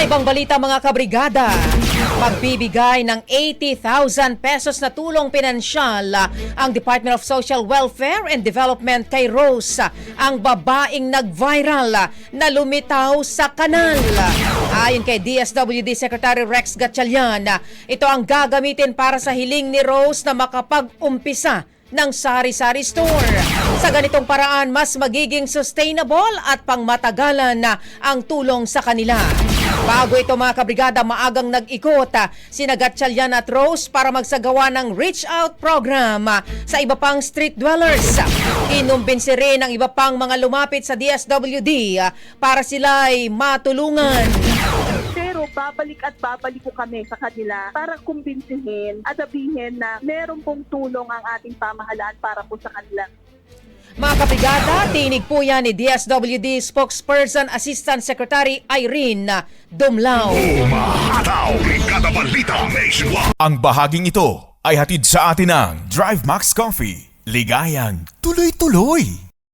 Sa ibang balita mga kabrigada, magbibigay ng 80,000 pesos na tulong pinansyal ang Department of Social Welfare and Development kay Rose, ang babaeng nag-viral na lumitaw sa kanal. Ayon kay DSWD Secretary Rex Gatchalian, ito ang gagamitin para sa hiling ni Rose na makapag-umpisa ng sari-sari store. Sa ganitong paraan, mas magiging sustainable at pangmatagalan na ang tulong sa kanila. Bago ito mga kabrigada, maagang nag-ikot sina Gatchalian at Rose para magsagawa ng reach out program sa iba pang street dwellers. Kinumbinsi rin ang iba pang mga lumapit sa DSWD para sila'y matulungan. Pero babalik po kami sa kanila para kumbinsihin at sabihin na meron pong tulong ang ating pamahalaan para po sa kanila. Mga kabrigada, tinig po yan ni DSWD Spokesperson Assistant Secretary Irene Dumlao. Umahataw, Brigada Balita Nationwide. Ang bahaging ito ay hatid sa atin ng Drive Max Coffee. Ligayang tuloy-tuloy.